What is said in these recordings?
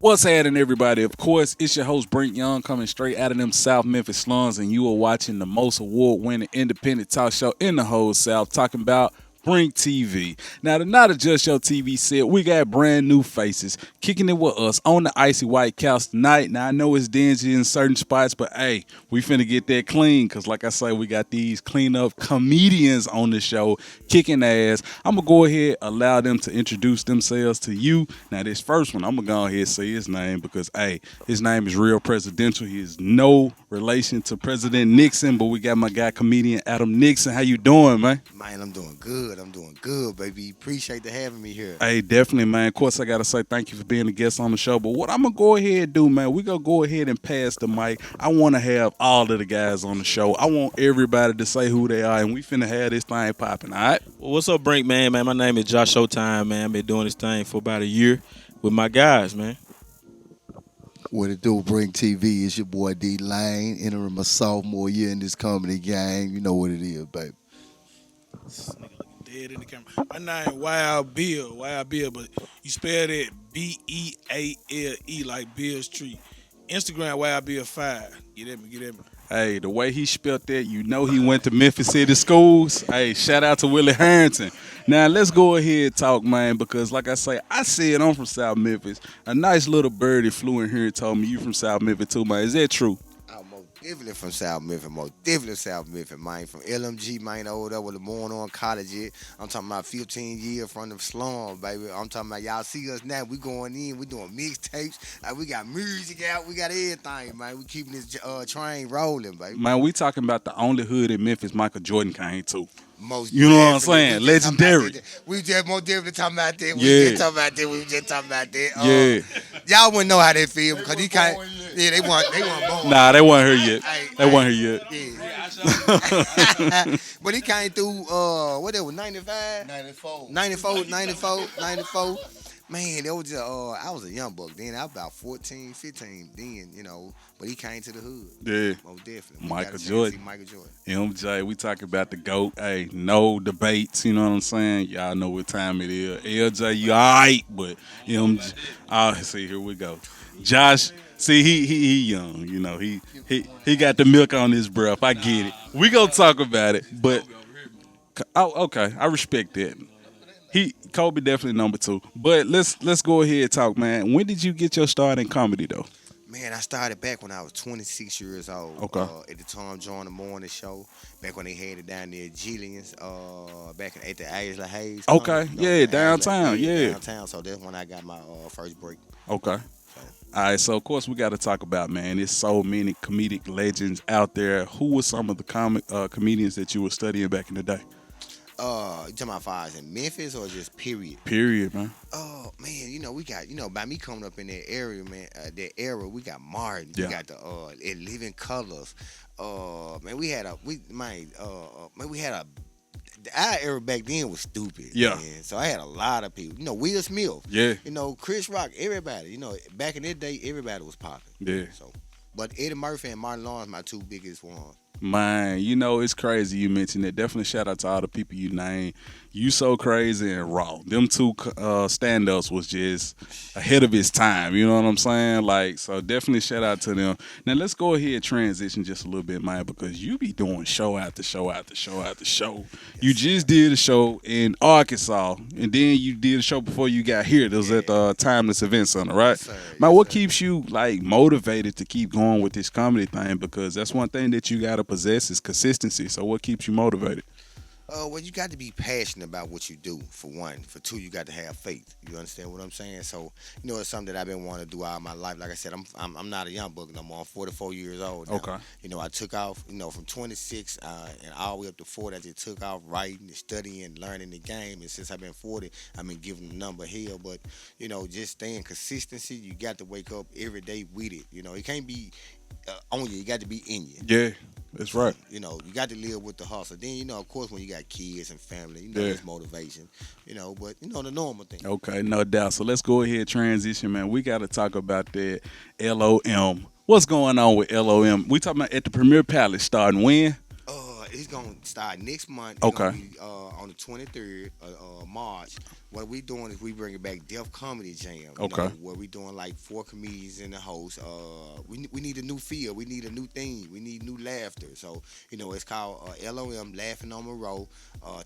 What's happening, everybody? Of course, it's your host, Brink Young, coming straight out of them South Memphis slums, and you are watching the most award-winning independent talk show in the whole South, talking about BrinkTV. Now, the Not a Just Show TV set, we got brand new faces kicking it with us on the icy white couch tonight. Now, I know it's dingy in certain spots, but hey, we finna get that clean, because like I say, we got these clean-up comedians on the show kicking ass. I'm gonna go ahead, allow them to introduce themselves to you. Now, this first one, I'm gonna go ahead and say his name, because hey, his name is real presidential. He is no relation to President Nickson, but we got my guy, comedian Adam Nickson. How you doing, man? Man, I'm doing good. I'm doing good, baby. Appreciate the having me here. Hey, definitely, man. Of course, I got to say thank you for being a guest on the show. But what I'm going to go ahead and do, man, we going to go ahead and pass the mic. I want to have all of the guys on the show. I want everybody to say who they are, and we finna have this thing popping, all right? Well, what's up, Brink, man? My name is Josh Showtime, man. I've been doing this thing for about a year with my guys, man. What it do, BrinkTV? It's your boy D Lane, entering my sophomore year in this comedy game. You know what it is, baby. This nigga looking dead in the camera. My name Wild Bill, but you spell it Beale like Beale Street. Instagram Wild Bill 5. Get at me. Hey, the way he spelt that, you know he went to Memphis City schools. Hey, shout out to Willie Harrington. Now, let's go ahead and talk, man, because like I say, I said I'm from South Memphis. A nice little birdie flew in here and told me you from South Memphis too, man. Is that true? I'm most definitely from South Memphis. Most definitely South Memphis, man. From LMG, man, over there with the Morning on College yet. I'm talking about 15 years from the slum, baby. I'm talking about y'all see us now. We going in. We doing mixtapes. We got music out. We got everything, man. We keeping this train rolling, baby. Man, we talking about the only hood in Memphis Michael Jordan came to. Most You know what I'm definitely. saying? We just talking about Legendary. that. We just most definitely talking about that. We Yeah. just talking about that. Yeah. Y'all wouldn't know how they feel because he can't. Yeah, they want born. Nah, they weren't here yet. Hey, They weren't here yet. Yeah. But he came through, what that was, 95? 94. 94. Man, that was just, I was a young buck then. I was about 14, 15 then, you know. But he came to the hood. Yeah. Most definitely. We Michael got a chance to Jordan. see Michael Jordan. MJ, we talking about the GOAT. Hey, no debates, you know what I'm saying? Y'all know what time it is. LJ, you all right, but MJ, see, here we go. Josh, see, he young, you know. He got the milk on his breath. I get it. We gonna talk about it, but okay, I respect that. Kobe definitely number 2. But let's go ahead and talk, man. When did you get your start in comedy though? Man, I started back when I was 26 years old. Okay. At the time, joined the morning show. Back when they had it down there at Jillian's. Back at the Ashley Hayes. Okay, yeah, downtown, Ashley, yeah. Downtown. So that's when I got my first break. Okay. All right, so of course we got to talk about, man, there's so many comedic legends out there. Who were some of the comedians that you were studying back in the day? You talking about fires in Memphis or just period? Period, man. Oh man, we got by me coming up in that area, man, that era, we got Martin, Yeah. we got the Living Colors. Man, we had a our era back then was stupid. Yeah. Man. So I had a lot of people. Will Smith. Yeah. Chris Rock. Everybody. Back in that day, everybody was popping. Yeah. So, but Eddie Murphy and Martin Lawrence, my 2 biggest ones. Man, it's crazy you mentioned that. Definitely shout out to all the people you named. You So Crazy and Raw. Them 2 stand-ups was just ahead of its time. You know what I'm saying? Like, so definitely shout out to them. Now, let's go ahead and transition just a little bit, man, because you be doing show after show after show after show. You just did a show in Arkansas, and then you did a show before you got here. That was at the Timeless Event Center, right? Yes, sir. Man, Yes, what sir. keeps you, like, motivated to keep going with this comedy thing? Because that's one thing that you got to possess is consistency. So what keeps you motivated? Well, you got to be passionate about what you do, for one. For 2, you got to have faith. You understand what I'm saying? So, it's something that I've been wanting to do all my life. Like I said, I'm not a young buck no more. I'm 44 years old now. Okay. I took off, from 26 and all the way up to 40. I just took off writing, studying, learning the game. And since I've been 40, I've been giving the number hell. But, just staying consistency, you got to wake up every day with it. It can't be on you. You got to be in you. Yeah, that's right. You got to live with the hustle. Then, of course, when you got kids and family, Yeah. it's motivation. But the normal thing. Okay, no doubt. So let's go ahead and transition, man. We got to talk about that LOM. What's going on with LOM? We talking about at the Premier Palace starting when? It it's gonna start next month. It's Okay. gonna be on the 23rd of March. What we doing is we bringing back Def Comedy Jam. You Okay. know, where we doing like 4 comedians in the host. We need a new feel. We need a new theme. We need new laughter. So it's called LOM, Laughing on Monroe.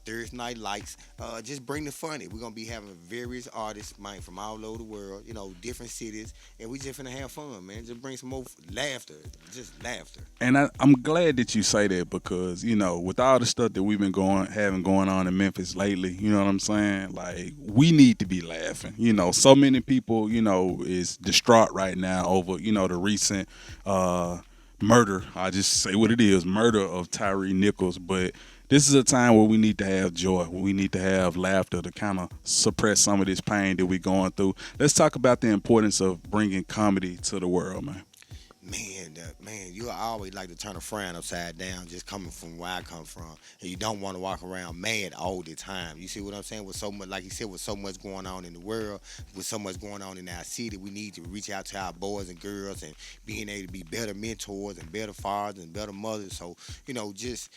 Thursday Night Lights. Just bring the funny. We're gonna be having various artists, man, from all over the world. Different cities, and we just finna have fun, man. Just bring some more laughter. Just laughter. And I'm glad that you say that because with all the stuff that we've been having going on in Memphis lately, you know what I'm saying? Like we need to be laughing. So many people, is distraught right now over the recent murder. I just say what it is, murder of Tyree Nichols. But this is a time where we need to have joy, where we need to have laughter to kind of suppress some of this pain that we're going through. Let's talk about the importance of bringing comedy to the world, man. Man, you always like to turn a frown upside down just coming from where I come from. And you don't want to walk around mad all the time. You see what I'm saying? With so much, like you said, with so much going on in the world, with so much going on in our city, we need to reach out to our boys and girls and being able to be better mentors and better fathers and better mothers. So, just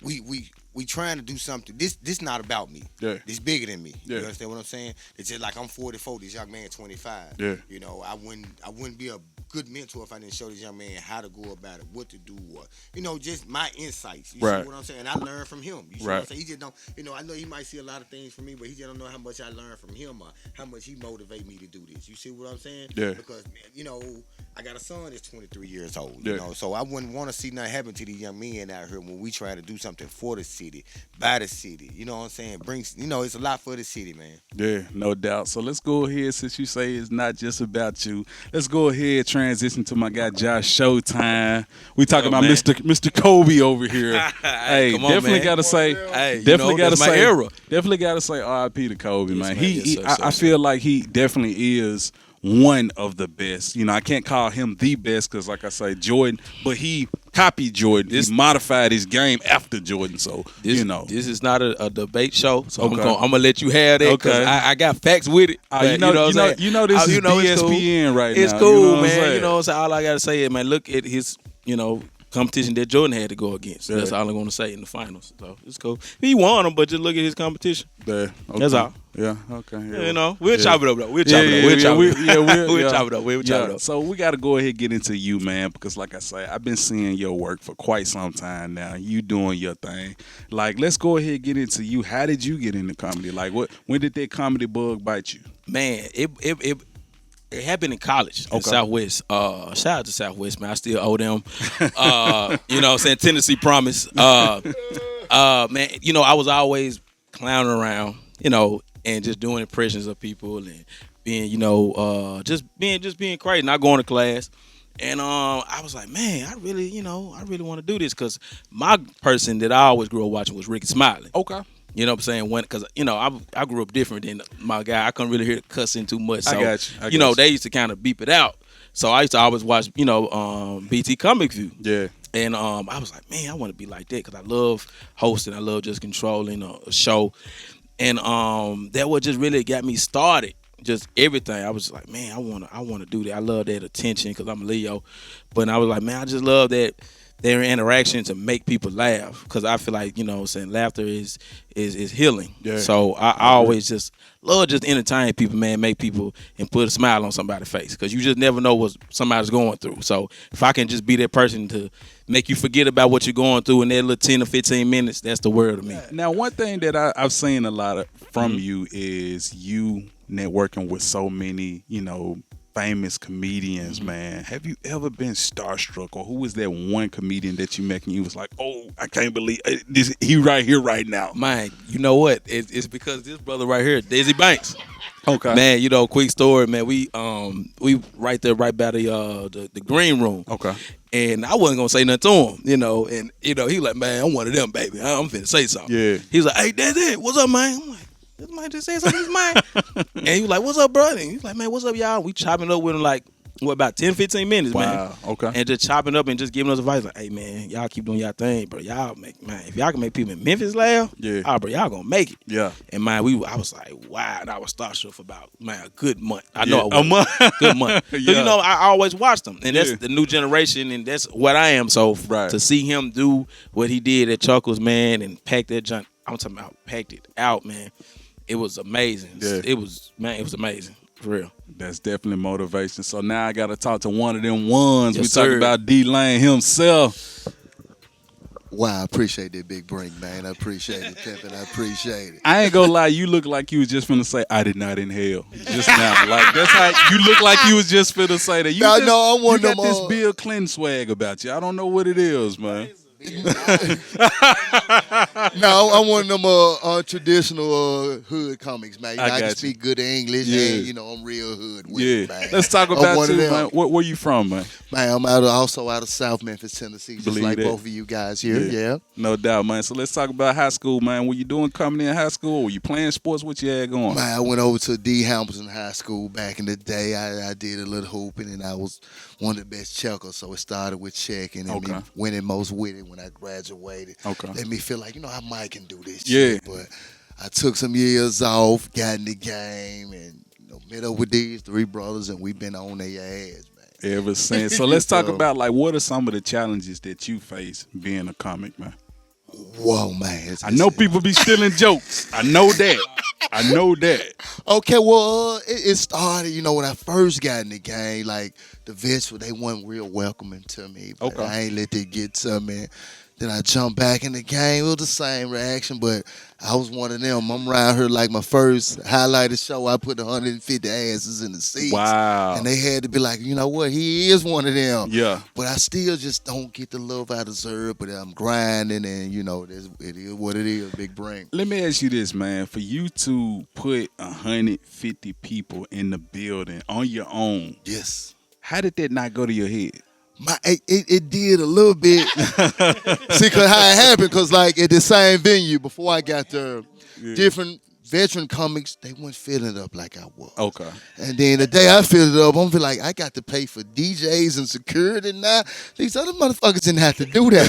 we trying to do something. This not about me. Yeah. This bigger than me. Yeah. You understand what I'm saying? It's just like I'm 44, this young man 25. Yeah. I wouldn't be a good mentor if I didn't show this young man how to go about it, what to do, or just my insights. You Right. see what I'm saying? And I learned from him. You see what Right. I'm saying? He just don't. I know he might see a lot of things from me, but he just don't know how much I learned from him or how much he motivate me to do this. You see what I'm saying? Yeah. Because I got a son that's 23 years old. Yeah. So I wouldn't want to see nothing happen to these young men out here when we try to do something for the city, by the city. You know what I'm saying? It's a lot for the city, man. Yeah, no doubt. So let's go ahead, since you say it's not just about you. Let's go ahead, transition to my guy Josh Showtime. We talking about man. Mr. Kobe over here. Hey, come on, definitely man. gotta say, Hey, definitely gotta that's my say, era. definitely gotta say R.I.P. to Kobe, Yes, man. man. Yes, sir, I sir. feel like he definitely is one of the best. I can't call him the best because, like I say, Jordan, but he copied Jordan. He modified his game after Jordan. So This is not a debate show, so Okay. I'm gonna let you have that because Okay. I got facts with it. But, this what I'm saying? is it's cool. ESPN right now. It's You cool, know what I'm man. saying? You know what I'm saying? All I gotta say is, man, look at his competition that Jordan had to go against. Yeah. That's all I'm gonna say in the finals. So it's cool. He won them, but just look at his competition. Yeah, okay. That's all. Yeah, okay. Yeah. We'll Yeah. chop it up though. We'll chop it up. We'll chop it up. We'll yeah. chop it up. We'll chop it up. So we got to go ahead and get into you, man, because like I say, I've been seeing your work for quite some time now. You doing your thing. Like, let's go ahead and get into you. How did you get into comedy? Like, when did that comedy bug bite you? Man, it happened in college in Southwest. Shout out to Southwest, man. I still owe them. You know what I'm saying? Tennessee Promise. Man, I was always clowning around, and just doing impressions of people and being, just being crazy, not going to class. And I was like, man, I really want to do this because my person that I always grew up watching was Ricky Smiley. Okay. You know what I'm saying? Because, I grew up different than my guy. I couldn't really hear the cussing too much. So, I got you. They used to kind of beep it out. So I used to always watch, BT Comic View. Yeah. And I was like, man, I want to be like that because I love hosting. I love just controlling a show. And that what just really got me started. Just everything. I was like, man, I want to do that. I love that attention because I'm a Leo. But I was like, man, I just love that their interaction to make people laugh because I feel like laughter is healing. Yeah. So I always just love just entertain people, man, make people and put a smile on somebody's face because you just never know what somebody's going through. So if I can just be that person to make you forget about what you're going through in that little 10 or 15 minutes, that's the world to me. Now, one thing that I've seen a lot from you is you networking with so many, famous comedians, man. Have you ever been starstruck, or who was that one comedian that you met and you was like, oh, I can't believe this, he right here right now? Man, you know what? It's because this brother right here, Daisy Banks. Okay. Man, quick story, man. We right there, right by the green room. Okay. And I wasn't gonna say nothing to him, and he like, man, I'm one of them, baby. I'm finna say something. Yeah. He was like, hey, that's it. What's up, man? I'm like, this man just said something. This man. And he was like, what's up, bro? And he was like, man, what's up, y'all? We chopping up with him like about 10, 15 minutes, man. Wow. Okay. And just chopping up and just giving us advice like, hey, man, y'all keep doing y'all thing, bro. Y'all if y'all can make people in Memphis laugh, bro, y'all gonna make it. Yeah. And, man, I was like, wow. And I was starstruck for about, man, a good month. I know a month. Good month. Yeah. You know, I always watched them. And that's the new generation, and that's what I am. So to see him do what he did at Chuckles, man, and pack that junk, I'm talking about packed it out, man. It was amazing. Yeah. It was amazing. For real. That's definitely motivation. So now I got to talk to one of them ones. Yes, we sir. talking about D-Lane himself. Wow, I appreciate that, Big Brink, man. I appreciate it, Pimpin'. I appreciate it. I ain't gonna lie, you look like you was just finna say, I did not inhale. Just now. Like, that's how you look like you was just finna say that. You No, just, no, I'm one you of got them, this Bill Clinton swag about you. I don't know what it is, man. No, I'm one of them traditional hood comics, man. I can speak good English, and I'm real hood with it, man. Let's talk about you, man. Where you from, man? Man, I'm also out of South Memphis, Tennessee, just like both of you guys here. Yeah. No doubt, man. So let's talk about high school, man. Were you doing comedy in high school? Were you playing sports? What you had going? Man, I went over to D. Hamilton High School back in the day. I did a little hooping, and I was one of the best checkers. So it started with checking and me winning most with it when I graduated. Okay. Let me feel like, I might can do this Yeah. shit. But I took some years off, got in the game, and met up with these three brothers, and we've been on their ass, man. Ever since. So let's talk about, like, what are some of the challenges that you face being a comic, man? Whoa, man. I know people be stealing jokes. I know that. Okay, well, it started, when I first got in the game, like, the vets, they weren't real welcoming to me. But I ain't let that get to me. Then I jumped back in the game. It was the same reaction, but I was one of them. I'm around here like my first highlighted show. I put 150 asses in the seats. Wow. And they had to be like, you know what? He is one of them. Yeah. But I still just don't get the love I deserve, but I'm grinding, and, it is what it is, Big Brink. Let me ask you this, man. For you to put 150 people in the building on your own, Yes. how did that not go to your head? It did a little bit. See, cause how it happened, because like at the same venue before I got there, different veteran comics, they weren't filling it up like I was. Okay. And then the day I filled it up, I'm feel like I got to pay for DJs and security now. These other motherfuckers didn't have to do that.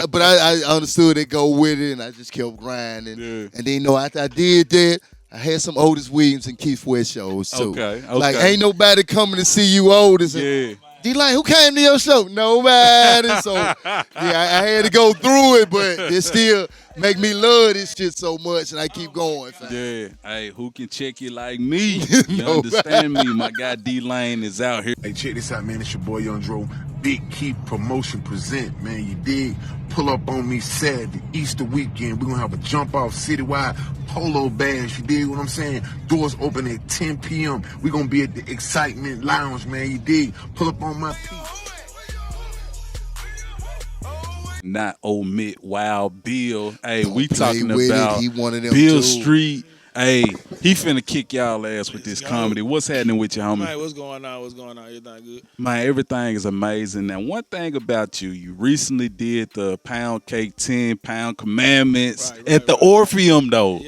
but I understood it go with it, and I just kept grinding. Yeah. And then after I did that, I had some Otis Williams and Keith Sweat shows too. Okay. Like ain't nobody coming to see you Otis. Yeah. D-Line, who came to your show? Nobody. So I had to go through it, but it still make me love this shit so much, and I keep going, fam. Yeah. Hey, who can check you like me? You understand me? My guy D-Lane is out here. Hey, check this out, man. It's your boy Young Dro. Big Keep Promotion present, man. You dig? Pull up on me Saturday, Easter weekend. We're going to have a jump off citywide polo bash. You dig what I'm saying? Doors open at 10 p.m. We're going to be at the Excitement Lounge, man. You dig? Pull up on my piece. Not omit Wild Bill. Hey, Don't we play talking with it. about He one of them Bill too. Street. Hey, he finna kick y'all ass with this comedy. What's happening with you, homie? Man, what's going on? Everything good? Man, everything is amazing. Now, one thing about you recently did the pound cake 10-pound commandments at the Orpheum, though.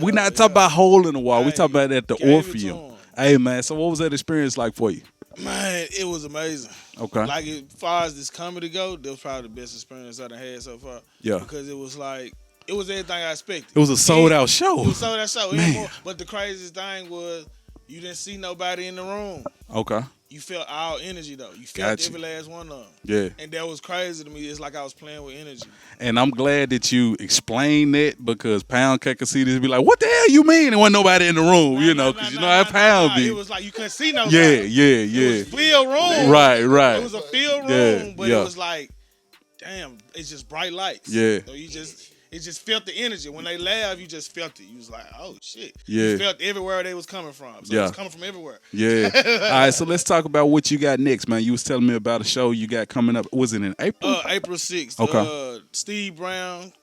We're not talking about hole in the wall. We talking about at the Orpheum. Hey, man, so what was that experience like for you? Man, it was amazing. Okay. Like, as far as this comedy go, that was probably the best experience I done had so far. Yeah. Because it was like, it was everything I expected. It was a sold-out show. It was a sold-out show. Man. But the craziest thing was you didn't see nobody in the room. Okay. You felt all energy, though. You felt every last one of them. Yeah. And that was crazy to me. It's like I was playing with energy. And I'm glad that you explained that, because Pound Cake could see this be like, what the hell you mean? There wasn't nobody in the room, because you know how Pound be. It was like you couldn't see nobody. Yeah. It was filled room. Right. It was a filled room, but yeah. it was like, damn, it's just bright lights. Yeah. So it just felt the energy. When they laughed, you just felt it. You was like, oh, shit. Yeah. You felt everywhere they was coming from. So it was coming from everywhere. Yeah. All right, so let's talk about what you got next, man. You was telling me about a show you got coming up. Was it in April? April 6th. Okay. Steve Brown,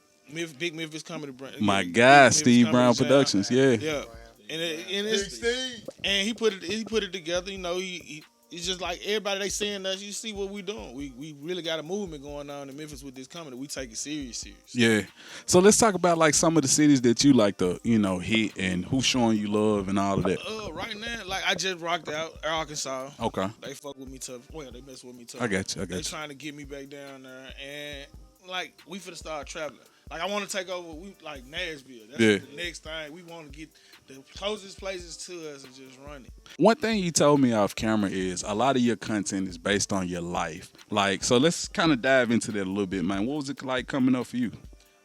Big Memphis Comedy Brand. My guy, Steve Brown Productions. Yeah. Yeah. And he put it together. He it's just like everybody they seeing us. You see what we doing. We really got a movement going on in Memphis with this comedy. We take it serious. Yeah. So let's talk about like some of the cities that you like to, hit and who's showing you love and all of that. Right now, like I just rocked out Arkansas. Okay. They fuck with me tough. Well, they mess with me tough. I got you. They trying to get me back down there, and like we finna start traveling. Like I want to take over. We like Nashville. That's the next thing. We want to get the closest places to us and just run it. One thing you told me off camera is a lot of your content is based on your life. Like, so let's kind of dive into that a little bit, man. What was it like coming up for you?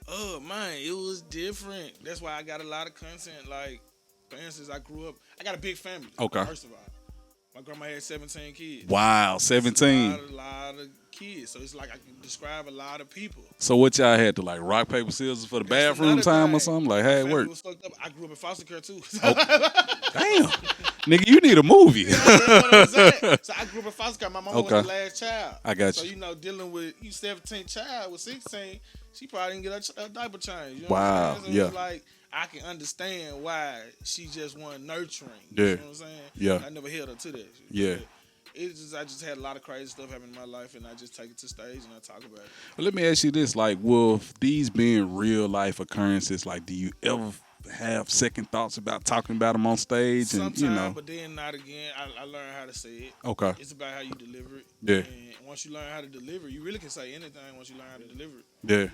Oh man, it was different. That's why I got a lot of content. Like, for instance, I got a big family. Okay. First of all, my grandma had 17 kids. Wow, 17. A lot of kids. So it's like I can describe a lot of people. So what y'all had to like rock, paper, scissors for the bathroom time or something? Like, hey, it worked. Was fucked up. I grew up in foster care too. Damn. Nigga, you need a movie. Yeah, that's what I'm saying. So I grew up in foster care. My mom was the last child. I got you. So, dealing with you 17 child with 16, she probably didn't get a diaper change. You know wow. What I'm saying? So it's like, I can understand why she just wasn't nurturing. Yeah. You know what I'm saying? Yeah. I never held her to that. Yeah. I just had a lot of crazy stuff happen in my life, and I just take it to stage and I talk about it. Well, let me ask you this: like, with these being real life occurrences, like, do you ever have second thoughts about talking about them on stage? Sometimes, but then not again. I learned how to say it. Okay. It's about how you deliver it. Yeah. And once you learn how to deliver, you really can say anything once you learn how to deliver it. Yeah.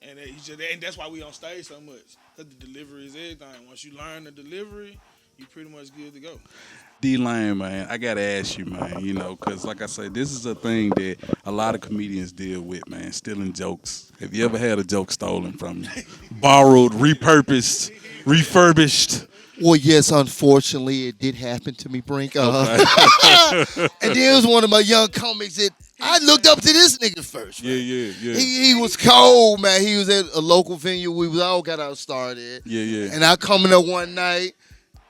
And that's why we on stage so much, because the delivery is everything. Once you learn the delivery, you pretty much good to go. D-Lane, man, I gotta ask you, man, because like I say, this is a thing that a lot of comedians deal with, man, stealing jokes. Have you ever had a joke stolen from you? Borrowed, repurposed, refurbished? Well, yes, unfortunately, it did happen to me, Brink. And there was one of my young comics that I looked up to this nigga first. Right? Yeah. He was cold, man. He was at a local venue. We was all got our started. Yeah. And I coming up one night,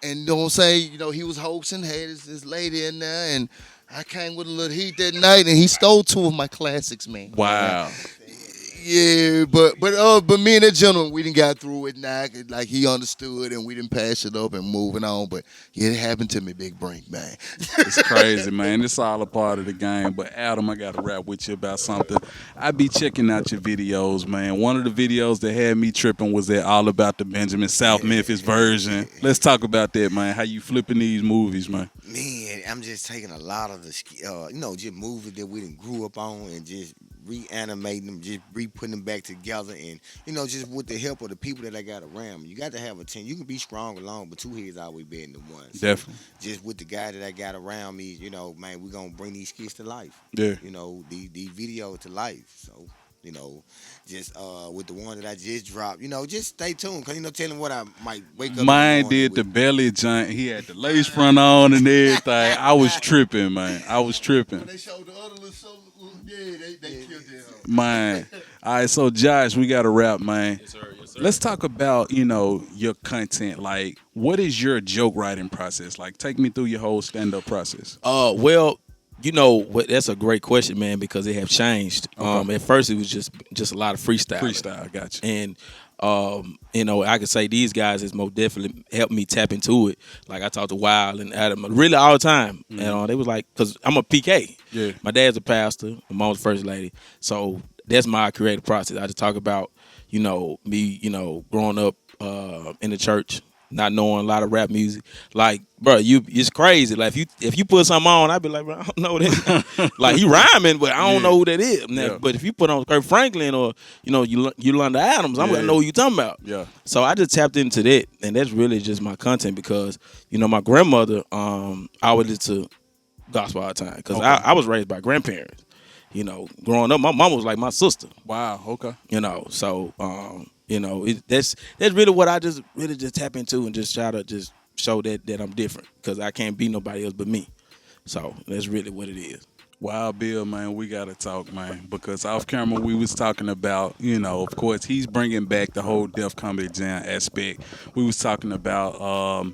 and don't say, he was hosting, had this lady in there, and I came with a little heat that night, and he stole two of my classics, man. Wow. Yeah, but me and that gentleman, we didn't got through it now. Like, he understood, and we didn't pass it up and moving on. But yeah, it happened to me, Big Brink, man. It's crazy, man. It's all a part of the game. But Adam, I got to rap with you about something. I be checking out your videos, man. One of the videos that had me tripping was that All About the Benjamin, South Memphis version. Let's talk about that, man. How you flipping these movies, man? Man, I'm just taking a lot of the, just movies that we done grew up on and just reanimating them, just re-putting them back together, and just with the help of the people that I got around me. You got to have a team. You can be strong alone, but two heads always better than one. So definitely. Just with the guy that I got around me, man, we're gonna bring these skits to life. Yeah. The video to life. So. Just with the one that I just dropped, just stay tuned, because tell him what I might wake up. Mine did the belly giant. He had the lace front on and everything. I was tripping, man. I was tripping. When they showed the other little they killed them. Man. All right, so Josh, we got to wrap, man. Yes, sir. Let's talk about, your content. Like, what is your joke writing process? Like, take me through your whole stand-up process. Well, that's a great question, man, because it have changed. At first, it was just a lot of freestyle. Freestyle, got you. And I could say these guys has most definitely helped me tap into it. Like, I talked to Wild and Adam really all the time. Mm-hmm. And they was like, because I'm a PK. Yeah. My dad's a pastor. My mom's the first lady. So that's my creative process. I just talk about, me, growing up in the church, not knowing a lot of rap music. Like, bro, it's crazy. Like, if you put something on, I'd be like, bro, I don't know that. Like, he rhyming, but I don't know who that is. Now, Yeah. But if you put on Kirk Franklin or, Yolanda Adams, I'm going to know what you're talking about. Yeah. So I just tapped into that, and that's really just my content because, my grandmother, I always listened to gospel all the time because I was raised by grandparents. Growing up, my mama was like my sister. Wow, okay. So that's really what I just tap into and just try to just show that I'm different because I can't be nobody else but me. So that's really what it is. Wow, Bill, man, we got to talk, man, because off camera we was talking about, of course, he's bringing back the whole Def Comedy Jam aspect. We was talking about,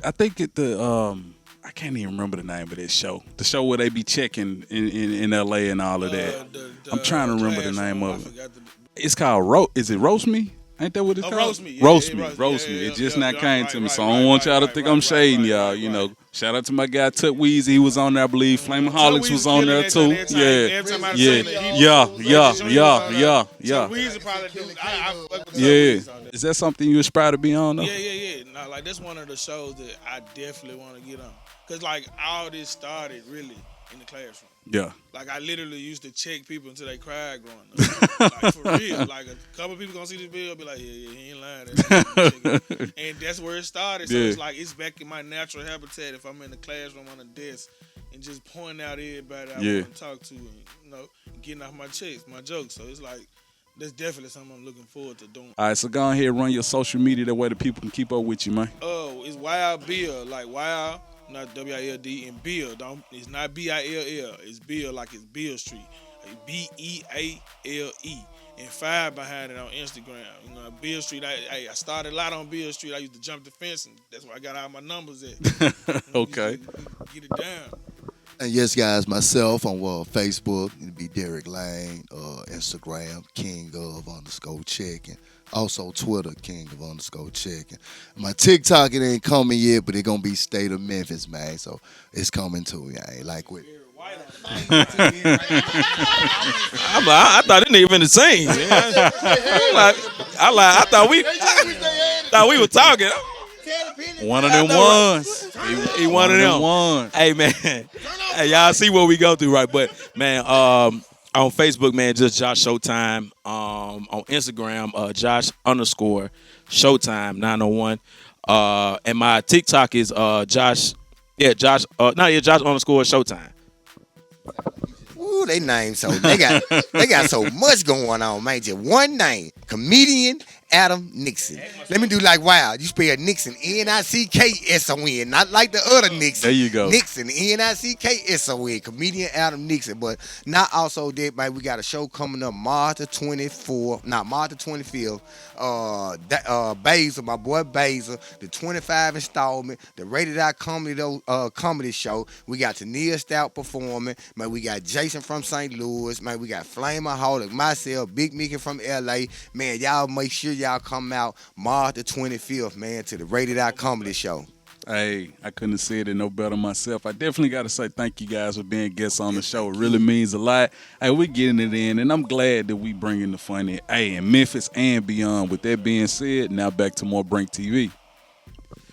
I think I can't even remember the name of this show. The show where they be checking in L.A. and all of that. I'm trying to remember the name of it. It's called is it Roast Me? Ain't that what it's called? Roast Me. Yeah, roast yeah, me. roast Roast me. me. Yeah, It just yeah, not yeah, came right, to me, right, so I don't want y'all to think I'm shading y'all. You know, shout out to my guy Tut Weezy. He was on there, I believe. Flaming Holics was on there too. Yeah, yeah. Weezy probably do. I fuck with Yeah. Weezy on that. Is that something you aspire to be on though? Yeah. Nah, like that's one of the shows that I definitely want to get on. Cause like all this started really in the classroom. Yeah. Like I literally used to check people until they cried growing up. Like for real. Like a couple of people gonna see this video be like, yeah, he ain't lying. And that's where it started. So Yeah. it's like it's back in my natural habitat if I'm in the classroom on a desk and just pointing out everybody I want to talk to and getting off my chest, my jokes. So it's like that's definitely something I'm looking forward to doing. All right, so go ahead and run your social media that way the people can keep up with you, man. Oh, it's Wild Beale, like Wild, not W-I-L-D, and Beale. It's not B-I-L-L. It's Beale, like it's Beale Street, like B-E-A-L-E, and 5 behind it on Instagram. Beale Street. I started a lot on Beale Street. I used to jump the fence, and that's where I got all my numbers at. Okay. Get it down. And yes, guys, myself on Facebook, it'd be Derek Lane, Instagram, King of _check, and also Twitter, King of _check. And my TikTok, it ain't coming yet, but it gonna be State of Memphis, man. So it's coming too. I ain't like with. I thought it nigga been the same. I thought we were talking. One of them ones. He one of them ones. Hey man, hey y'all see what we go through, right? But man, on Facebook, man, just Josh Showtime. On Instagram, Josh _Showtime 901. And my TikTok is Josh _Showtime. Ooh, they name so they got so much going on, man. Just one name, comedian Adam Nickson. Let me do like Wild. You spell Nickson, Nickson, not like the other Nickson. There you go. Nickson, Nickson, comedian Adam Nickson. But not also that, man. We got a show coming up March the 25th. Basil, my boy Basil, the 25 installment, the Rated R comedy show. We got Tania Stout performing. Man, we got Jason from St. Louis. Man, we got Flamaholic, myself, Big Mickey from LA. Man, y'all make sure y'all come out March the 25th, man, to the Rated R comedy show. Hey, I couldn't have said it no better myself. I definitely got to say thank you guys for being guests on the show. It really means a lot. Hey, we're getting it in, and I'm glad that we bringing the fun in. Hey, in Memphis and beyond. With that being said, now back to more Brink TV.